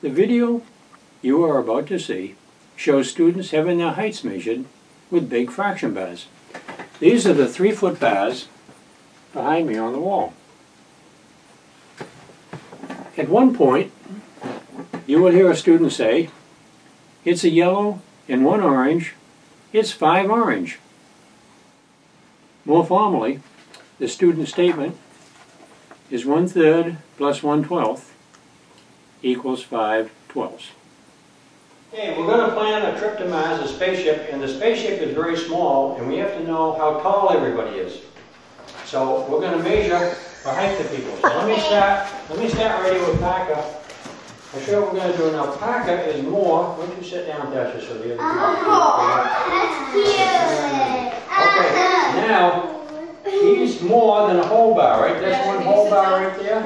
The video you are about to see shows students having their heights measured with big fraction bars. These are the 3-foot bars behind me on the wall. At one point, you will hear a student say, "It's a yellow and 1 orange, it's 5 orange." More formally, the student statement is 1/3 plus 1/12 equals 5/12. Okay, we're going to plan a trip to Mars, a spaceship, and the spaceship is very small, and we have to know how tall everybody is. So we're going to measure the height of people. So let me start already with Parker. I'll show you what we're going to do now. Parker is more. Why don't you sit down, Dasha, so the other people that's cute. Okay, now he's more than a whole bar, right? That's one whole bar right there.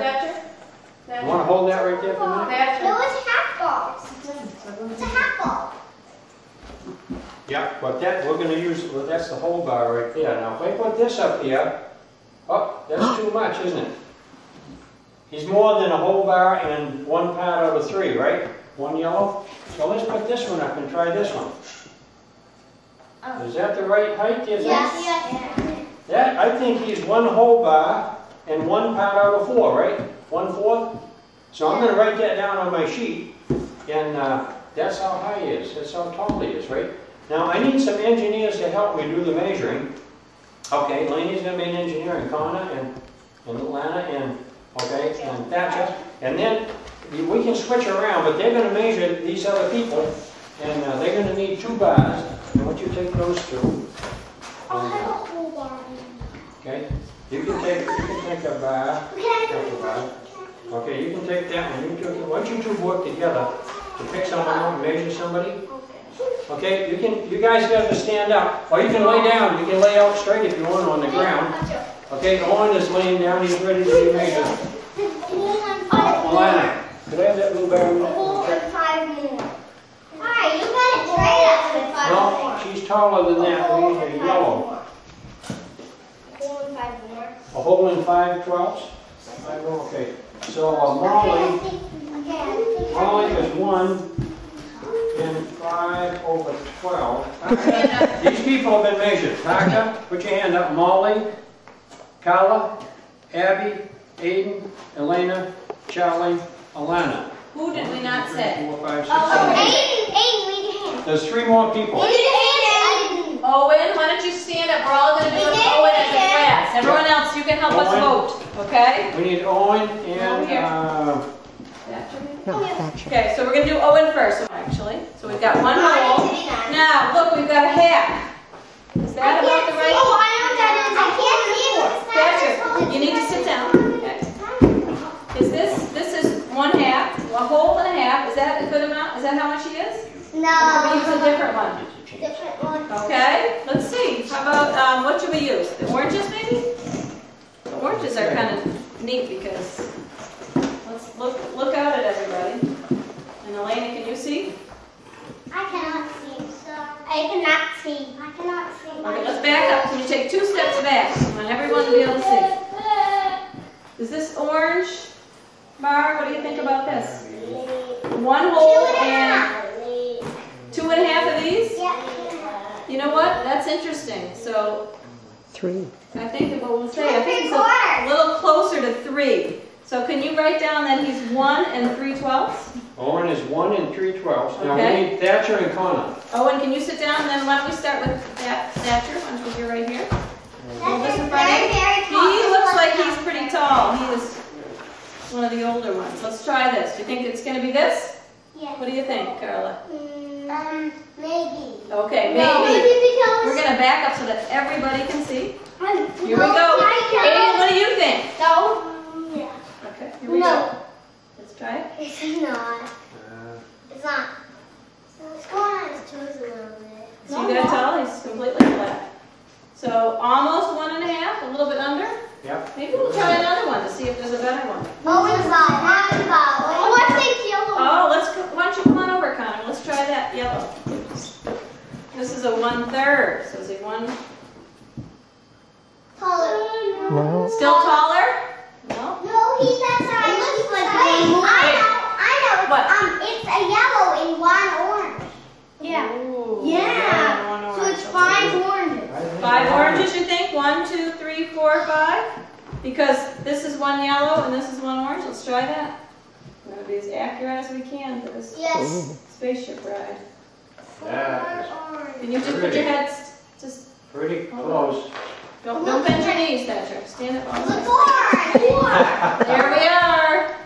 You want to hold that right there for a minute? No, it's half balls. It's a half ball. Yeah, but that we're going to use. Well, that's the whole bar right there. Now, if I put this up here, oh, that's too much, isn't it? He's more than a whole bar and 1 part out of 3, right? 1 yellow. So let's put this one up and try this one. Is that the right height? Do you think? Yes. That I think he's 1 whole bar and 1 part out of 4, right? 1/4. So I'm going to write that down on my sheet, and that's how high he is. That's how tall he is, right? Now I need some engineers to help me do the measuring. Okay, Lainey's going to be an engineer, and Connor, and Lana, and and Thatcher. And then we can switch around, but they're going to measure these other people, and they're going to need 2 bars. And once you take those 2, okay, you can take a bar. Okay, you can take that one. Once you 2 work together to pick someone out and measure somebody. Okay, you guys got to stand up, or you can lay down. You can lay out straight if you want on the ground. Okay, Owen is laying down. He's ready to be measured. Alana, could I have that blue bar? 5 minutes. Alright, you got it straight up in 5 No, she's taller than that. We need a yellow. A hole in 5/12? Okay. So Molly is 1 and 5/12. These people have been measured. Parker, put your hand up. Molly, Carla, Abby, Aiden, Elena, Charlie, Alana. Who did we not say? 4, 5, 6, Aiden, leave your hand. There's 3 more people. Owen, why don't you stand up? We're all going to do it Owen as a class. Everyone else, you can help us vote, okay? We need Owen and Okay, so we're going to do Owen first, actually. So we've got 1 hole. Now, look, we've got a half. Is that about the right? Oh, I know what that is. I can't see it. Thatcher, you need to sit down. Okay. This is 1/2, a hole and a half. Is that a good amount? Is that how much he is? No. Or we use a different one? Different one. Okay, let's see. How about, what should we use? The oranges, maybe? The oranges are kind of neat because, let's look out at everybody. And Elena, can you see? I cannot see. I cannot see. I cannot see. Okay, let's back up. Can you take 2 steps back? I want everyone to be able to see. Is this orange bar? What do you think about this? 1 hole and 2.5 of these? Yeah. You know what? That's interesting. So 3. I think what we'll say, I think it's a little closer to 3. So can you write down that he's 1 and 3/12? Owen is 1 and 3/12. Now Okay. we need Thatcher and Connor. Owen, can you sit down? And then why don't we start with Thatcher? Why don't you right here? Hold this in front of Very, you. very tall. He looks like he's pretty tall. He is one of the older ones. Let's try this. Do you think it's going to be this? Yeah. What do you think, Carla? Maybe. Okay, No, maybe. because We're going to back up so that everybody can see. Here we No, go. I can't. Aiden, what do you think? No. Yeah. Okay, here we No. go. Let's try it. It's not. It's not. Let's go on his toes a little bit. See that tall? He's completely flat. So almost 1.5, a little bit under. Yep. Maybe we'll try another one to see if there's a better one. Oh, it's about. Oh, I think yellow. Oh, why don't you come on over, Connor? Let's try that yellow. This is a 1/3. So is he 1? Taller. No. Still taller? No? No, that's right. It looks like I know. What? It 5 oranges, you think? 1, 2, 3, 4, 5? Because this is 1 yellow and this is 1 orange. Let's try that. We're going to be as accurate as we can for this spaceship ride. That Can you just put your heads just is pretty close. don't bend your knees, Patrick. Stand up on the Look, side. There we are.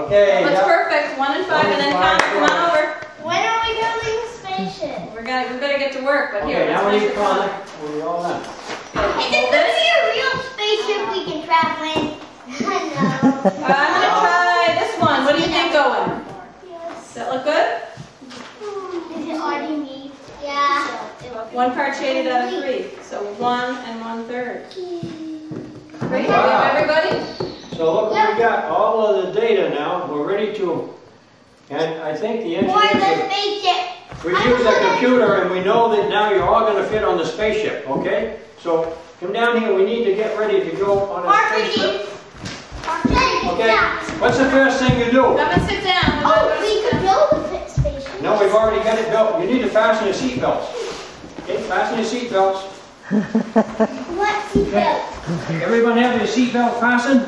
Okay. That's perfect. 1 and 5, and then come on over. When are we building the spaceship? We're gonna get to work, but here, Okay, now we let's need finish Connor. it. We're all done. Is it going to be a real spaceship we can travel in? No. I'm gonna try this one. What do you think, Owen? Yes. Does that look good? Is it already me? Yeah. 1 part shaded out of 3, so 1 and 1/3. Great, Wow. we have everybody? So look, we got all of the data now. We're ready to, and I think the For the engineers, spaceship. we use the computer and we know that now you're all going to fit on the spaceship, okay? So come down here, we need to get ready to go on a spaceship. Okay, what's the first thing you do? Come and sit down. Oh, we could build a spaceship. No, we've already got it built. You need to fasten your seatbelts. Okay, fasten your seatbelts. What seatbelt? Everyone have your seatbelt fastened?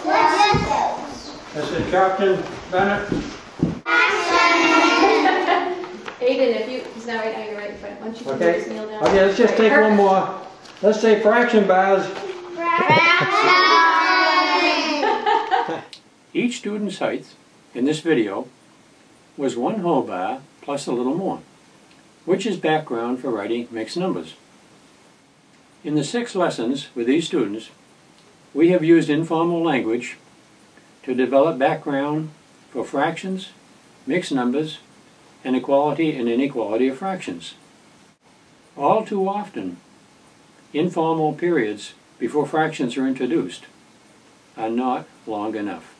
What seatbelt? This is Captain Bennett. Aiden, if you, he's not right now, you're right in front. Why don't you Okay. just kneel down? Okay, let's just take one more. Let's say fraction bars. Each student's height in this video was 1 whole bar plus a little more, which is background for writing mixed numbers. In the 6 lessons with these students, we have used informal language to develop background for fractions, mixed numbers, and equality and inequality of fractions. All too often, informal periods before fractions are introduced are not long enough.